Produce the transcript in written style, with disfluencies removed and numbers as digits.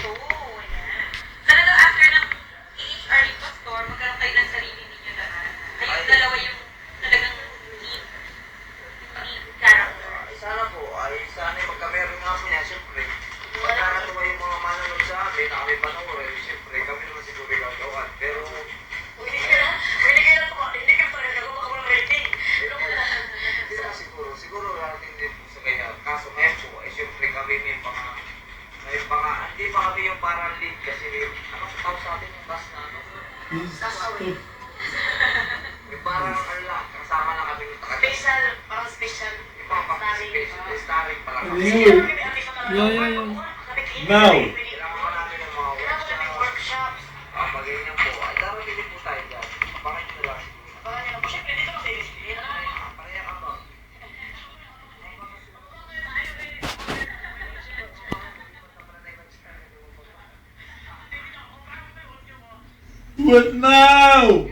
Talaga after ng PHR Pastor, magkaroon kayo ng sarili ninyo lahat. Kayong dalawa yung talagang lead character. Sana po, sana magkameron nga po niya, siyempre. Pagkakatawa yung mga mananood sa amin, na kami panoorin, siyempre, kami naman siguro gagawan. Pero, hindi ka pa rin ako, baka walang rating. hindi na siguro natin din po sa kanya. Kaso ngayon po, siyempre kami may hindi pa kami yung parang lead kasi ano sa tao sa atin yung bus na ano? May parang ano lang, kasama lang kami yung Special, parang special. yung mga special, starring pala kami. Yeah. Now. Kailangan pa namin ng mga Workshops. Mag-ganyan po. Darating din po tayo dyan. Abangan nyo na lang. Siyempre, dito kasi display. Pareha ka ba? What now?